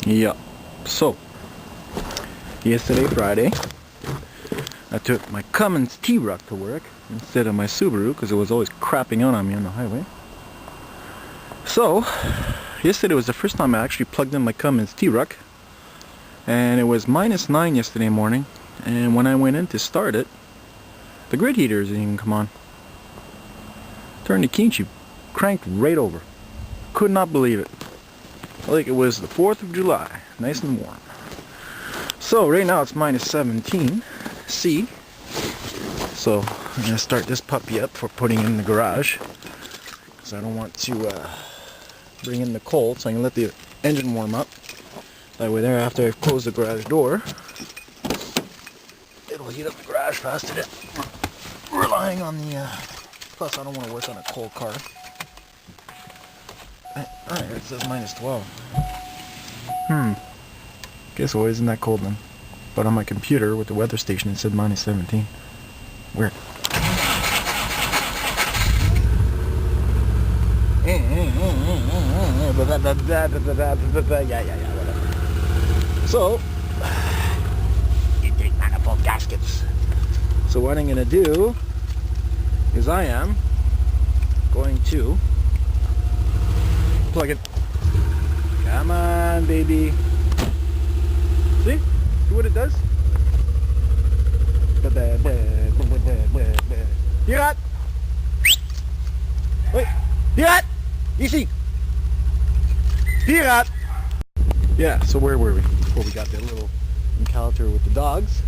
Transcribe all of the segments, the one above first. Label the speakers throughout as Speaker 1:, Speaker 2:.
Speaker 1: Yeah. So, yesterday, Friday, I took my Cummins T-Rock to work instead of my Subaru because it was always crapping out on me on the highway. So, yesterday was the first time I actually plugged in my Cummins T-Rock, and it was -9 yesterday morning, and when I went in to start it, the grid heater didn't even come on. Turned the key and she cranked right over. Could not believe it. Like it was the 4th of July, nice and warm. So right now it's -17 C. So I'm gonna start this puppy up for putting in the garage, because I don't want to bring in the cold, so I can let the engine warm up. That way there, after I've closed the garage door, it'll heat up the garage faster than relying on the plus I don't want to work on a cold car. Alright, it says -12. Guess what, isn't that cold then? But on my computer with the weather station it said -17. Weird. Yeah, whatever. So, you take manifold gaskets. So what I'm going to do is I am going to plug it. Come on, baby. See? See what it does? Hear that? Wait. Hear that? Easy. Hear that? Yeah, so where were we? Before we got that little encounter with the dogs.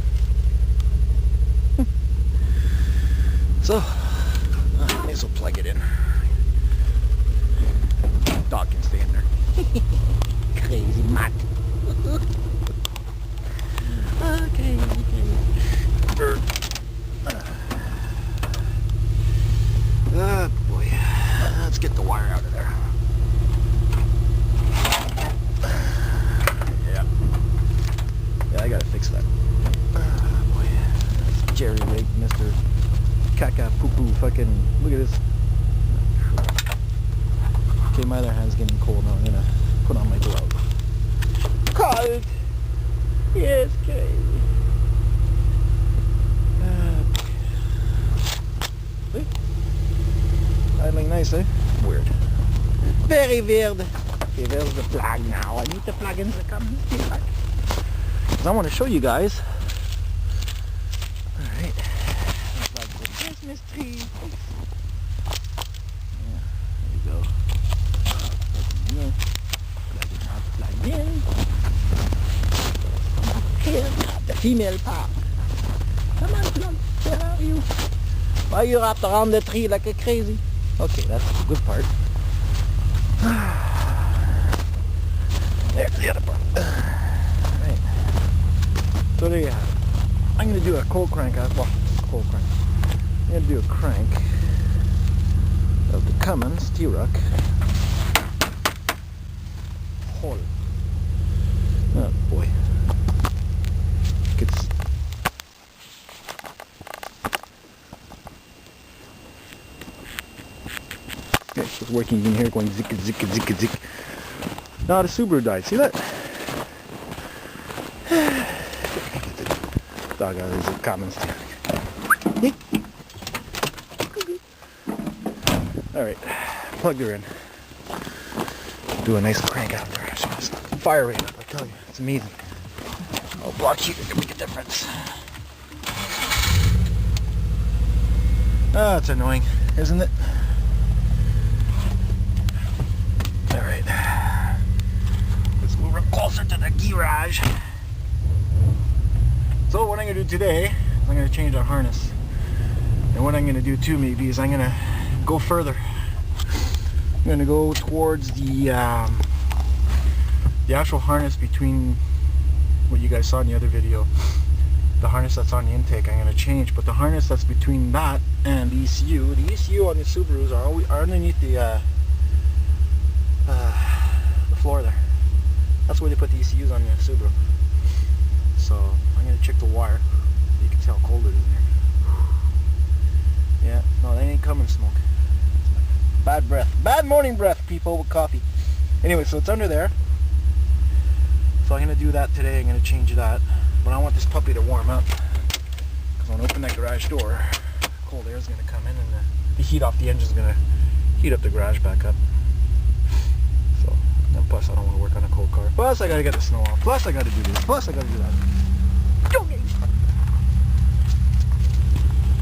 Speaker 1: So, I may as well plug it in. Dog can stay in there. Crazy mutt. Okay. Oh boy. Let's get the wire out of there. Yeah, I gotta fix that. Oh boy. That's Jerry Rig, Mr. Caca poo poo fucking. Look at this. Okay, my other hand's getting cold now. I'm gonna put on my glove. Cold! Yes, crazy. See? Idling nice, eh? Weird. Very weird. Okay, there's the plug now. I need to plug in the Cummins T-Rock. Because I want to show you guys. Alright. Plug the Christmas tree. Yeah, there you go. Plug in. Here, the female part. Come on, plug. Where are you? Why you wrapped around the tree like a crazy? Okay, that's the good part. There's the other part. Right. So there you have it. I'm going to do a cold crank. Well, cold crank. I'm going to do a crank of the Cummins T-Rock. Oh boy. It's okay, so it's working. You can hear it going zick zick zick zick. Now the Subaru died. See that? Dog out of the Cummins. Alright, plugged her in. Do a nice crank out there. Fire rate up, I tell you. It's amazing. Oh, block heater can make a difference. Oh, it's annoying, isn't it? Alright. Let's move her closer to the garage. So what I'm going to do today is I'm going to change our harness. And what I'm going to do too maybe is I'm going to go further. I'm going to go towards the actual harness between what you guys saw in the other video. The harness that's on the intake I'm going to change, but the harness that's between that and the ECU on the Subarus are underneath the floor there. That's where they put the ECUs on the Subaru. So I'm going to check the wire. You can see how cold it is in here. Yeah, no, that ain't coming smoke. Bad breath. Bad morning breath, people, with coffee. Anyway, so it's under there. So I'm going to do that today. I'm going to change that. But I want this puppy to warm up. Because when I open that garage door, cold air is going to come in and the heat off the engine is going to heat up the garage back up. So, and plus I don't want to work on a cold car. Plus I got to get the snow off. Plus I got to do this. Plus I got to do that.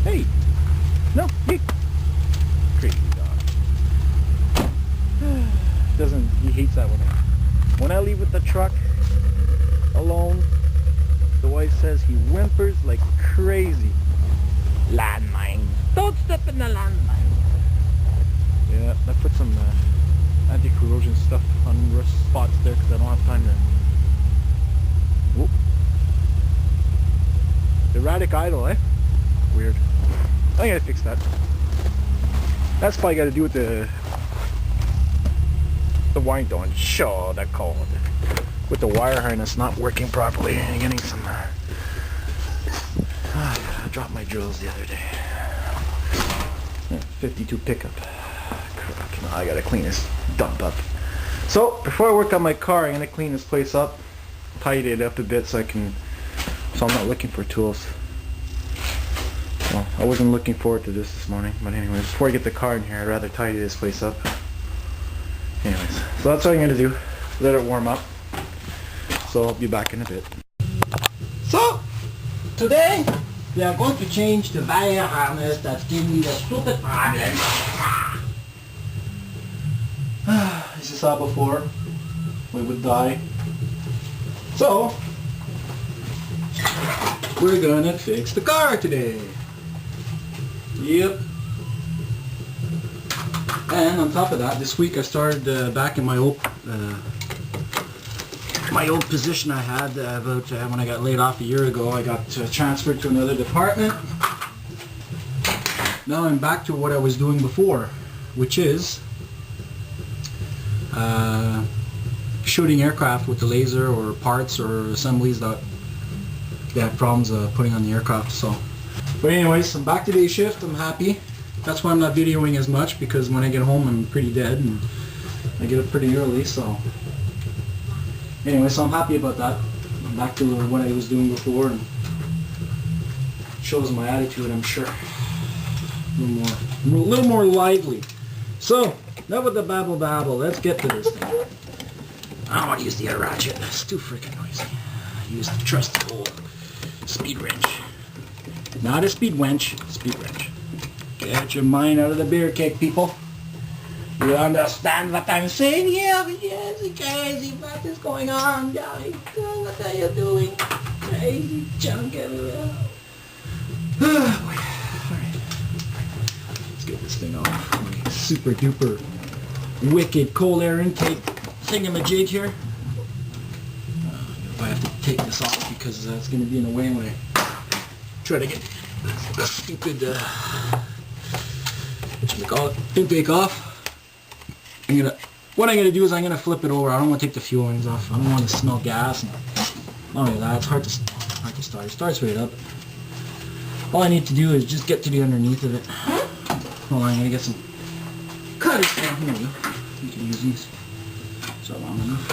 Speaker 1: Hey! No! Hey! Crazy dog. He hates that when I leave with the truck alone, the wife says he whimpers like crazy. Landmine. Don't step in the landmine. Yeah, I put some anti-corrosion stuff on rust spots there because I don't have time to... Whoop. Erratic idle, eh? Weird. I gotta fix that. That's probably got to do with the wiring don't show that cold. With the wire harness not working properly and getting some... I dropped my drills the other day. 52 pickup. Crap, I gotta clean this dump up. So, before I work on my car, I'm gonna clean this place up. Tidy it up a bit so I'm not looking for tools. Well, I wasn't looking forward to this morning, but anyways, before I get the car in here, I'd rather tidy this place up. Anyways, so that's what I'm going to do. Let it warm up. So I'll be back in a bit. So, today, we are going to change the wire harness that's giving me the stupid problem. As you saw before, we would die. So, we're going to fix the car today. Yep. And on top of that, this week I started back in my old position I had about when I got laid off a year ago. I got transferred to another department. Now I'm back to what I was doing before, which is shooting aircraft with the laser or parts or assemblies that they have problems putting on the aircraft. So. But anyways, I'm back to day shift. I'm happy. That's why I'm not videoing as much, because when I get home I'm pretty dead and I get up pretty early. So anyway, so I'm happy about that. I'm back to what I was doing before, and shows my attitude, I'm sure. A little more lively. So enough with the babble. Let's get to this thing. I don't want to use the air ratchet. It's too freaking noisy. I use the trusty old speed wrench. Not a speed wench, speed wrench. Get your mind out of the beer cake, people. You understand what I'm saying here? Yes, crazy. What is going on, guys? What are you doing? Crazy junk everywhere. Alright. Let's get this thing off. Super duper wicked cold air intake thingamajig here. I have to take this off because it's going to be in the way when I try to get the stupid intake off. What I'm gonna do is I'm gonna flip it over. I don't want to take the fuel lines off. I don't want to smell gas. And not only that, it's hard to start. It starts right up. All I need to do is just get to the underneath of it. Hold on, I'm gonna get some cutters down here. You can use these. So long enough.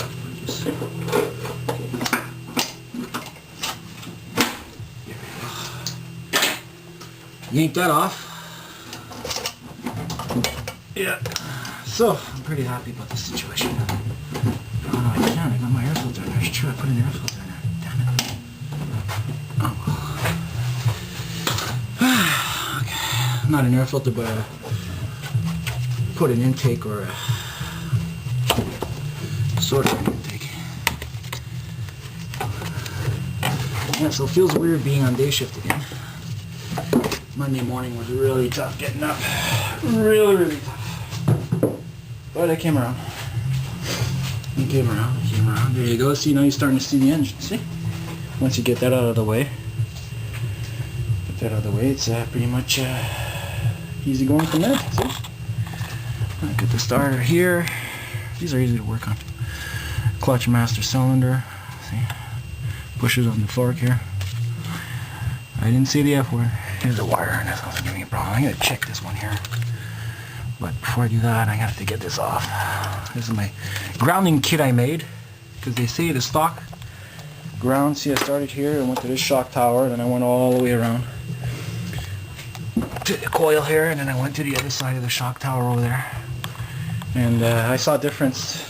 Speaker 1: Just yank that off. Yeah. So, I'm pretty happy about the situation. Oh no, I can't. I got my air filter in there. I should put an air filter in there. Damn it. Oh. Okay. Not an air filter, but put an intake or a sort of an intake. Yeah, so it feels weird being on day shift again. Monday morning was really tough getting up. Really tough. But I came around. I came around. There you go. See, now you're starting to see the engine. See? Once you get that out of the way. It's pretty much easy going from there. See? I got the starter here. These are easy to work on. Clutch master cylinder. See? Pushes on the fork here. I didn't see the F word. Here's the wire, and that's not giving me a problem. I'm going to check this one here. But before I do that, I have to get this off. This is my grounding kit I made, because they say the stock ground. See, I started here and went to this shock tower, then I went all the way around to the coil here, and then I went to the other side of the shock tower over there. And I saw a difference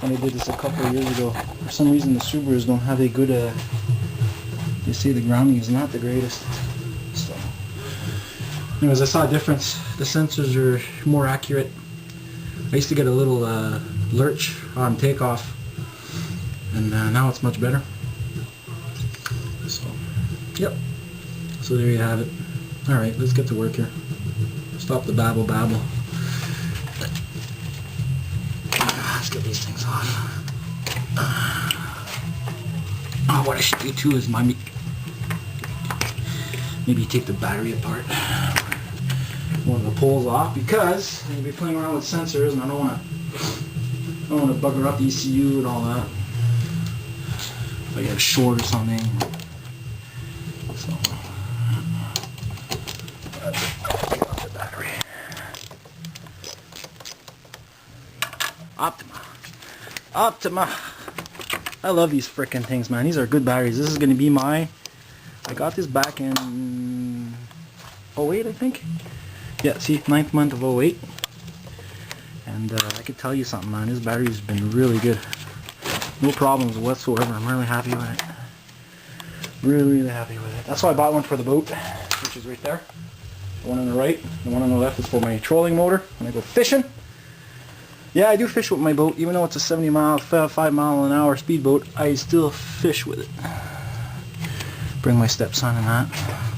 Speaker 1: when they did this a couple of years ago. For some reason the Subarus don't have a good, you see the grounding is not the greatest. So, anyways, I saw a difference. The sensors are more accurate. I used to get a little lurch on takeoff, and now it's much better. So, yep. So there you have it. Alright, let's get to work here. Stop the babble. Let's get these things on. Oh, what I should do too is maybe take the battery apart. One of the poles off, because I'm going to be playing around with sensors and I don't want to bugger up the ECU and all that. If I get a short or something. So, take off the battery. Optima. I love these frickin' things, man. These are good batteries. This is going to be I got this back in 08, I think. Yeah, see, 9th month of 08. And I could tell you something, man. This battery's been really good. No problems whatsoever. I'm really happy with it. Really happy with it. That's why I bought one for the boat, which is right there. The one on the right. The one on the left is for my trolling motor when I go fishing. Yeah, I do fish with my boat. Even though it's a 5 mile an hour speedboat, I still fish with it. Bring my stepson and that.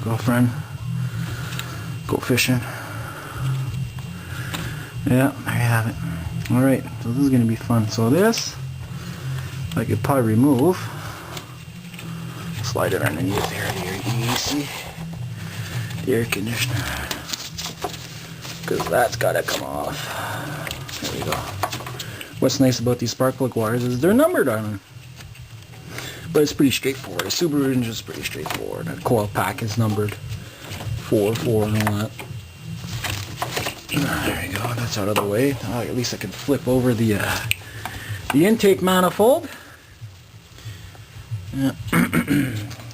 Speaker 1: Girlfriend. Go fishing. Yeah, there you have it. Alright, so this is going to be fun. So this, I could probably remove. Slide it underneath there. There you see. The air conditioner. Because that's got to come off. There we go. What's nice about these spark plug wires is they're numbered on them. But it's pretty straightforward. A Subaru engine is pretty straightforward. A coil pack is numbered 4 and all that. There you go. That's out of the way. At least I can flip over the intake manifold. Yeah. I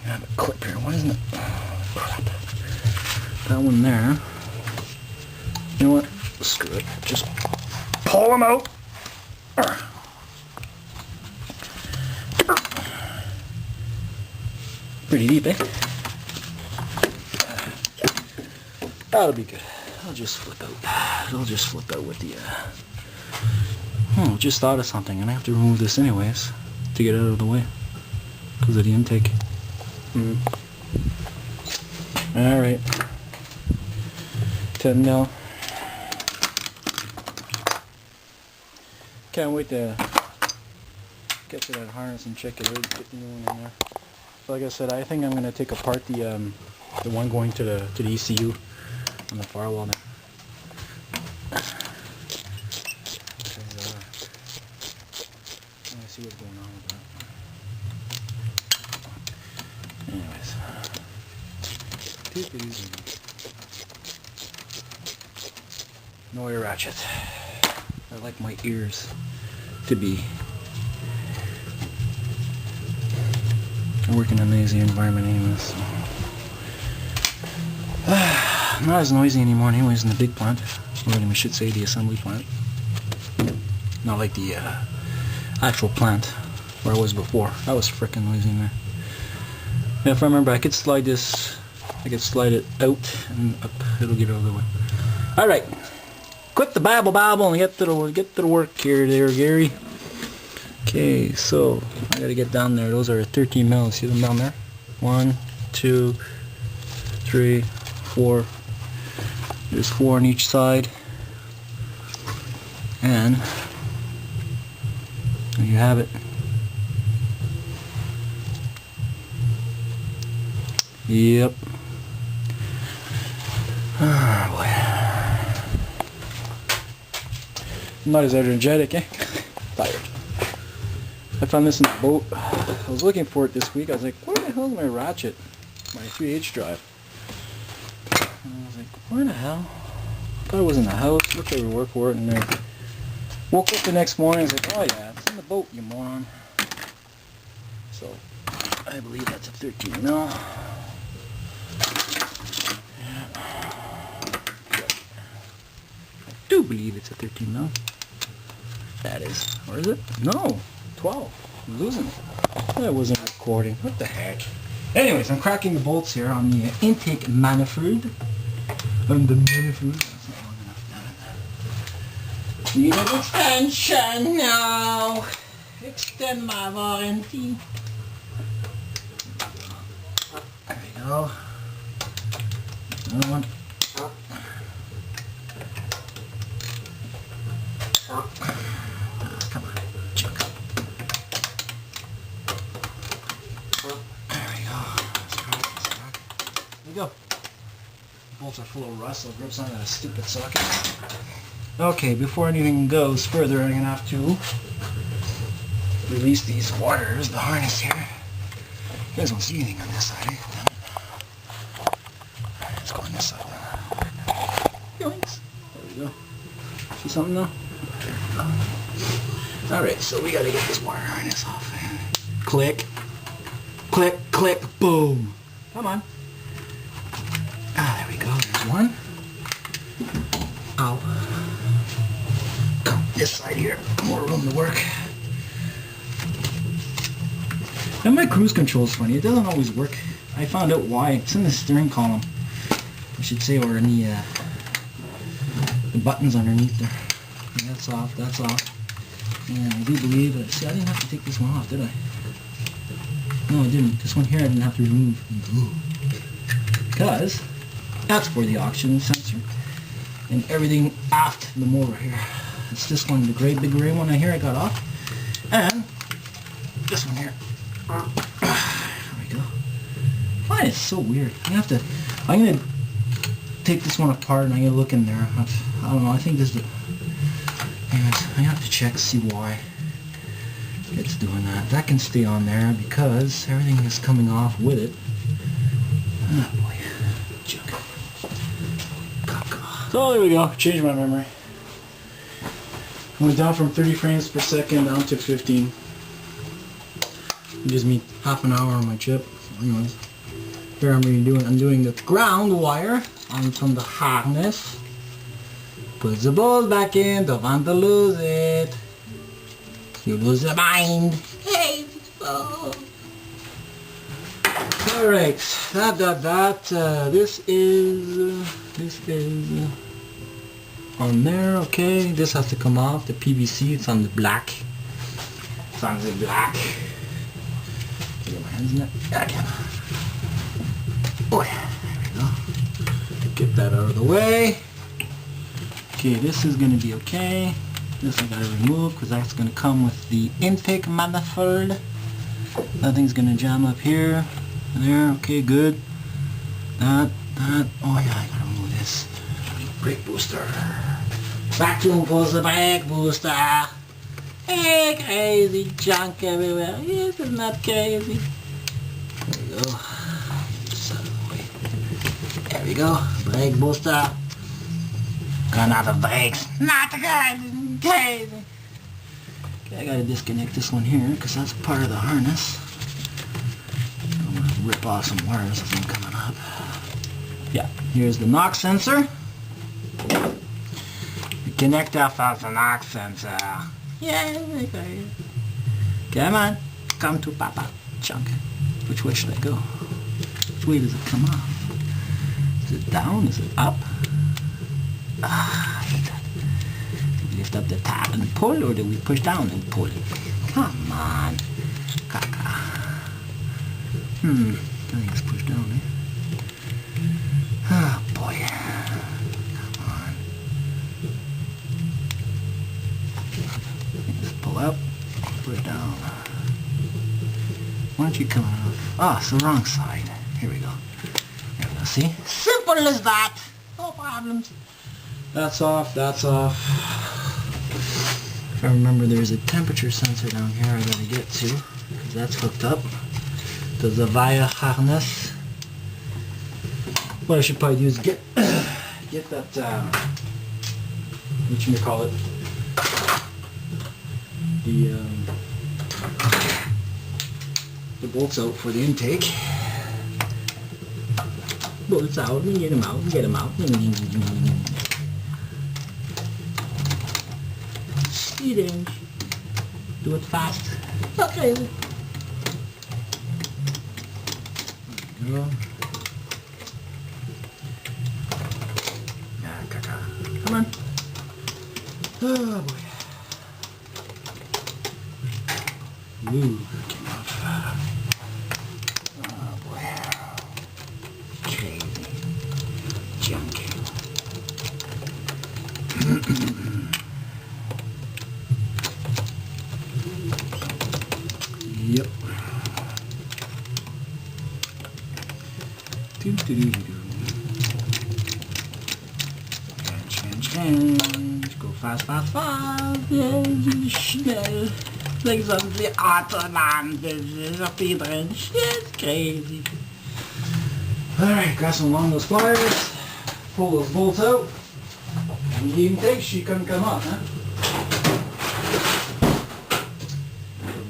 Speaker 1: have a clip here. Why isn't it? Crap. That one there. You know what? Screw it. Just pull them out. Pretty deep, eh? That'll be good. I'll just flip out. It'll just flip out with the just thought of something, and I have to remove this anyways to get it out of the way because of the intake. Alright. 10 mil. Can't wait to get to that harness and check it out, get the new one in there. So like I said, I think I'm going to take apart the one going to the ECU on the firewall there. Let me see what's going on with that. Anyways, take it easy. No ear ratchet. I like my ears to be. I work in a noisy environment anyways. So. Not as noisy anymore anyways in the big plant. Or I should say the assembly plant. Not like the actual plant where I was before. That was frickin' noisy in there. And if I remember, I could slide this, I could slide it out and up. It'll get out of the way. Alright. Quit the babble and get to the work here there, Gary. Okay, so I gotta get down there. Those are 13 mils. See them down there? 1, 2, 3, 4. There's 4 on each side. And there you have it. Yep. Oh boy. I'm not as energetic, eh? Tired. I found this in the boat. I was looking for it this week. I was like, where the hell is my ratchet? My 3H drive. And I was like, where the hell? I thought it was in the house. Looked everywhere for it, and then woke up the next morning. I was like, oh yeah, it's in the boat, you moron. So I believe that's a 13 mil. I do believe it's a 13 mil. That is, or is it? No, 12. I'm losing it. That wasn't recording. What the heck? Anyways, I'm cracking the bolts here on the intake manifold. On the manifold. That's not long enough, damn it. Need an extension now. Extend my warranty. There we go. Another one. Come on, junk. There we go. There we go. Bolts are full of rust, so it grips onto that stupid socket. Okay, before anything goes further, I'm gonna have to release these wires, the harness here. You guys won't see anything on this side, eh? Damn it. Let's go on this side then. Yoinks. There we go. See something now? Alright, so we gotta get this wire harness off. Click. Click, click, boom. Come on. Ah, there we go. There's one. Ow. Come this side here. More room to work. And my cruise control is funny. It doesn't always work. I found out why. It's in the steering column, I should say, or in the buttons underneath there. And that's off. That's off. And I do believe that. See, I didn't have to take this one off, did I? No, I didn't. This one here I didn't have to remove. Because that's for the oxygen sensor and everything aft the motor here. It's this one, the big gray one I got off, and this one here. There we go. Why it's so weird. I'm gonna take this one apart and I'm gonna look in there. I don't know. I think this is. Anyways, I have to check to see why it's doing that. That can stay on there because everything is coming off with it. Oh boy, junk. So there we go. Changed my memory. Went down from 30 frames per second down to 15. It gives me half an hour on my chip. Anyways, here I'm doing the ground wire on from the harness. Put the bolt back in, don't want to lose it. You lose your mind. Hey, oh. Alright, this is on there, okay. This has to come off, the PVC, it's on the black. It's on the black. Get my hands in it. Again. Oh yeah, there we go. Get that out of the way. Okay, this is going to be okay. This I gotta remove because that's going to come with the intake manifold. Nothing's going to jam up here. There, okay, good. That, oh yeah, I gotta remove this. Brake booster. Vacuum pulls the brake booster. Hey, crazy junk everywhere. Yes, it's not crazy. There we go. Just out of the way. There we go. Brake booster. Gone out of brakes. Not crazy. Okay, I gotta disconnect this one here because that's part of the harness. I'm gonna rip off some wires as I'm coming up. Yeah, here's the knock sensor. Connect off as the knock sensor. Yeah, okay. Come on, come to Papa. Chunk. Which way should I go? Which way does it come off? Is it down? Is it up? Ah, I hate that. Do we lift up the tab and pull, or do we push down and pull? Come on. Caca. I think it's pushed down, eh? Oh boy. Come on. Just pull up, push down. Why aren't you coming off? Ah, it's the wrong side. Here we go. There we go, see? Simple as that. No problems. That's off, that's off. If I remember, there's a temperature sensor down here I gotta get to, because that's hooked up to the wire harness. What I should probably do is get that, whatchamacallit, the bolts out for the intake. Bolts out, get them out, get them out. Speeding. Do it fast. Okay. There we go. Come on. Oh boy. Ooh, came off. Oh boy. Crazy. Junky. Yep. Change. Go fast, fast, fast. Schnell. Langsam die Autobahn. Das ist auf die drin. It's crazy. Alright, got some along those pliers. Pull those bolts out. And the intake, she couldn't come up, huh?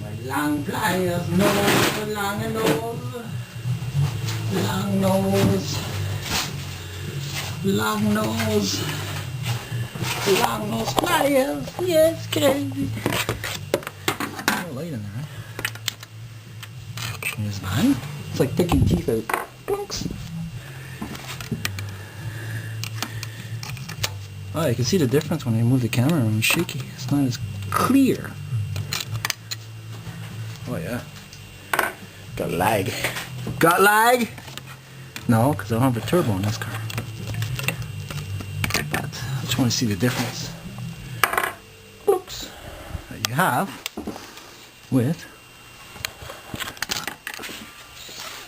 Speaker 1: My long pliers, nose, long nose. Long nose. Long nose. Long nose pliers. Yes, crazy. No light in there, huh? Here's mine. It's like picking teeth out. Plunks. Oh, you can see the difference when I move the camera when it's shaky. It's not as clear. Oh yeah. Got lag. Got lag? No, because I don't have a turbo in this car. But I just want to see the difference. Oops. That you have with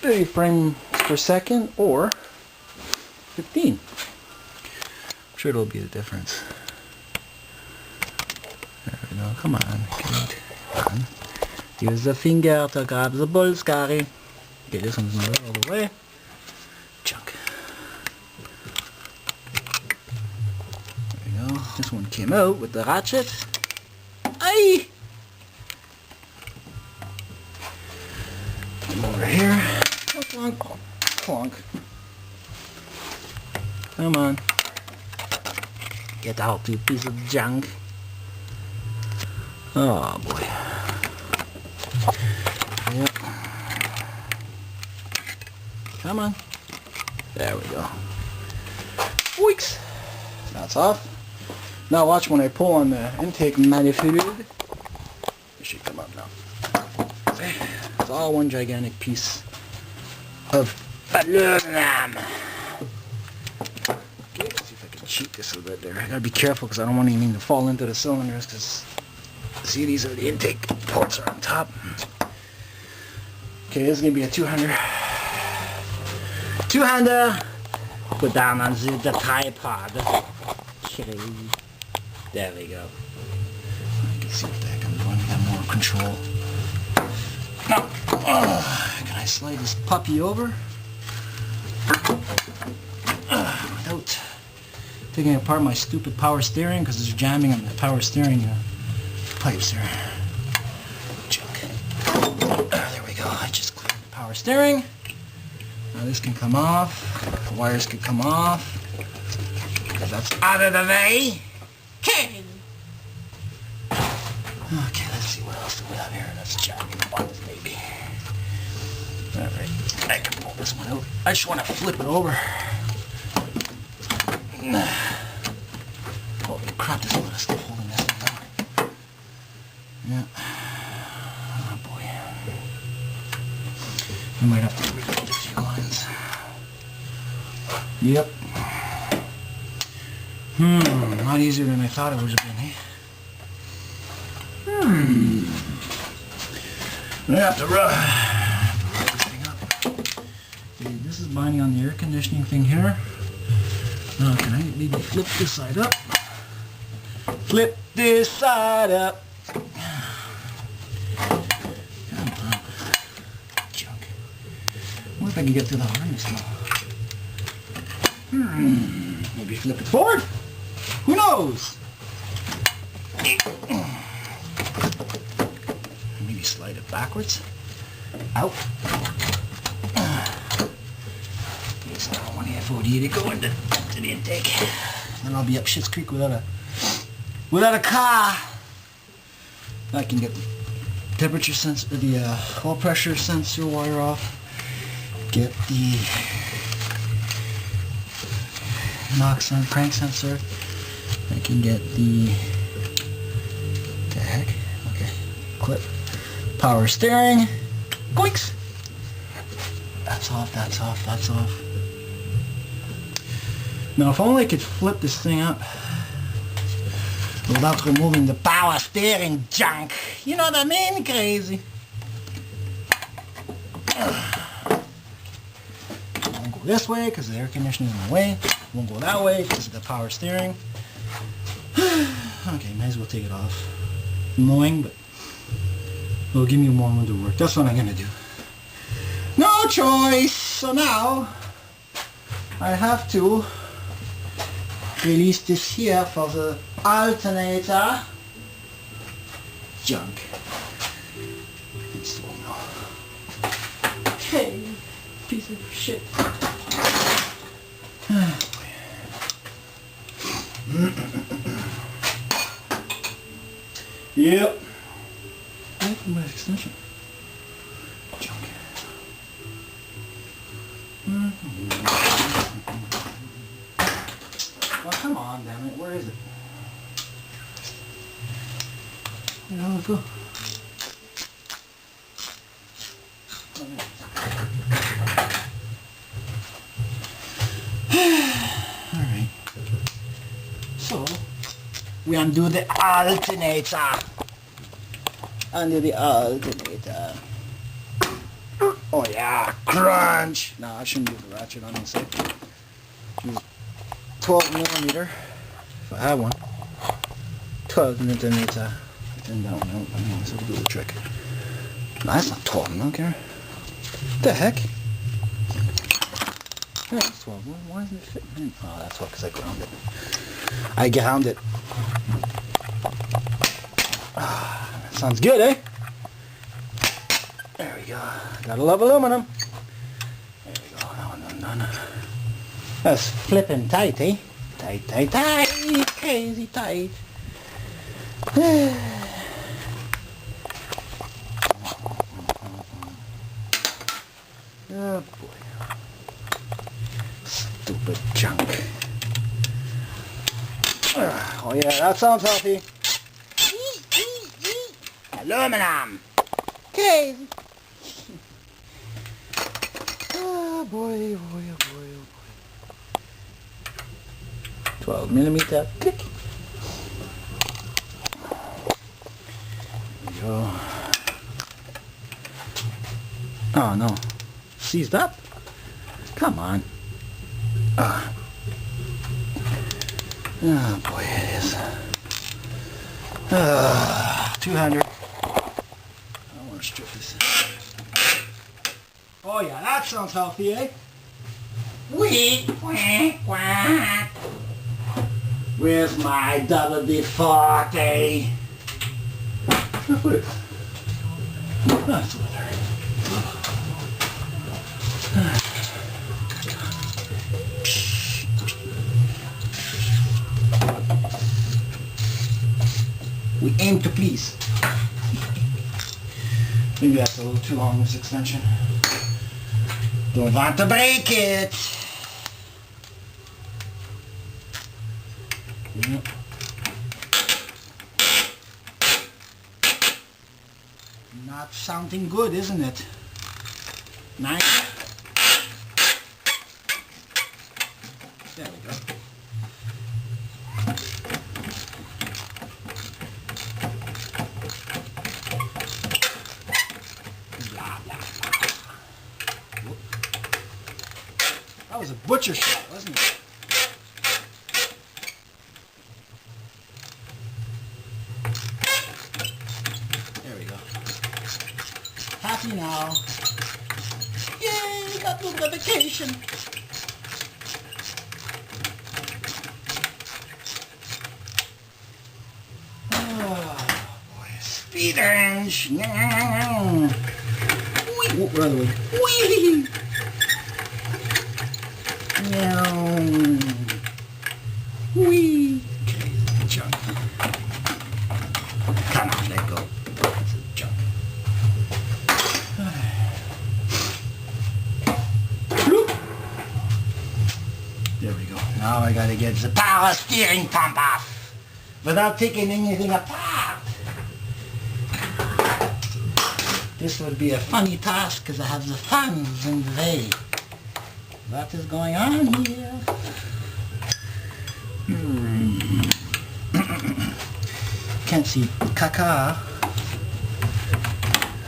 Speaker 1: 30 frames per second or 15. I'm sure it'll be the difference. There we go. Come on. Come on. Use the finger to grab the bull, Scary. Okay, this one's not all the way. Chunk. There we go. This one came out with the ratchet. Aye! Come over here. Clunk. Clunk. Come on. Get out, you piece of junk. Oh boy. Yep. Come on. There we go. Weeks. That's off. Now watch when I pull on the intake manifold. It should come up now. See? It's all one gigantic piece of aluminum. Okay, let's see if I can cheat this a little bit there. I gotta be careful because I don't want anything to fall into the cylinders because see, these are the intake ports are on top. Okay, this is gonna be a two-hander. Two-hander. Put down on the tripod. Okay. There we go. I can see what the heck I'm doing. I got more control. Now, can I slide this puppy over without taking apart my stupid power steering because it's jamming on the power steering pipes here. Junk. There we go. I just cleared the power steering. Now this can come off. The wires can come off. Because that's out of the way. Okay. Okay, let's see what else do we have here. That's jamming buttons, maybe. Alright, I can pull this one out. I just want to flip it over. Holy crap, there's a lot of stuff holding this thing down. Yeah. Oh boy. We might have to rebuild a few lines. Yep. Not easier than I thought it was going to be. I have to rub this thing up. Okay, this is binding on the air conditioning thing here. Now can I maybe flip this side up? Flip this side up. Come on. Junk. I wonder if I can get to the harness now. Maybe flip it forward? Who knows? Maybe slide it backwards.
Speaker 2: Out. It's now 140 to go into the intake. And I'll be up Schitt's Creek without a car. I can get the temperature sensor, the oil pressure sensor wire off. Get the NOx and crank sensor. I can get the heck? Okay. Clip. Power steering. Goinks! That's off, that's off, that's off. Now if only I could flip this thing up without removing the power steering junk. You know what I mean? Crazy. I won't go this way because the air conditioning is in the way. I won't go that way because of the power steering. Okay, might as well take it off. Annoying, but it'll give me more room to work. That's what I'm gonna do. No choice! So now I have to release this here for the alternator junk. It's okay, piece of shit. Yep. My extension. Junk. Well, come on, damn it. Where is it? Where did it go? Alright. So, we undo the alternator. Undo the alternator. Oh yeah, crunch! No, I shouldn't use the ratchet on this side. Use 12mm, if I have one. 12mm. Then that one out. I mean, this will do the trick. No, that's not 12, I don't care. What the heck? Yeah, it's 12. Why isn't it fitting in? Oh, that's what, because I ground it. I ground it. Sounds good, eh? There we go. Gotta love aluminum. There we go. That one done. That's flipping tight, eh? Tight, tight, tight. Crazy tight. Oh boy. Stupid junk. Oh yeah, that sounds healthy. Aluminum! Okay. Oh boy, oh boy, oh boy, oh boy. 12mm. Click. There we go. Oh no. Seized up? Come on. Oh boy, it is. 200. Strip this. Oh yeah, that sounds healthy, eh? Quack, quack. Where's my WD-40? That's what I heard. We aim to please. Maybe that's a little too long, this extension. Don't want to break it. Yep. Not sounding good, isn't it? Nice. There we go. That was a butcher shot, wasn't it? There we go. Happy now. Yay, got lubrication. Oh boy, speed range. Wee. Run away. Whee! Meow. Whee! Okay, junk. Come on, let go. It's a junk. There we go. Now I gotta get the power steering pump off without taking anything apart. This would be a funny task because I have the funds in the way. What is going on here? Can't see caca.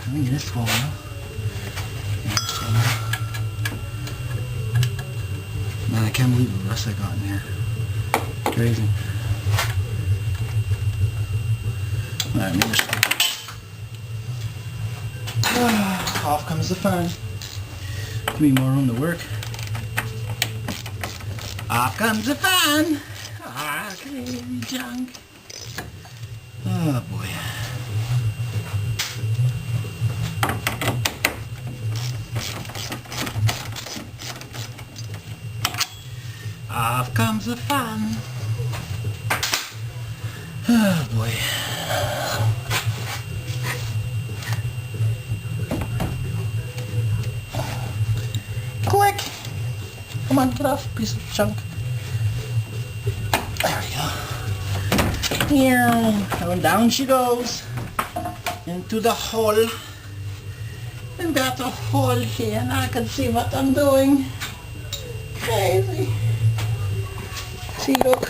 Speaker 2: Let me get this one. Man, I can't believe the rust I got in here. Crazy. Alright, maybe this one. Off comes the fan. Give me more room to work. Off comes the fan. Ah, crazy junk. Oh boy. Off comes the fan. Oh boy. Click! Come on, get off, piece of junk. There we go. Yeah, and down she goes into the hole. I've got a hole here and I can see what I'm doing. Crazy. See, look.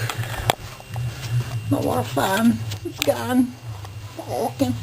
Speaker 2: No more fan. It's gone. Broken.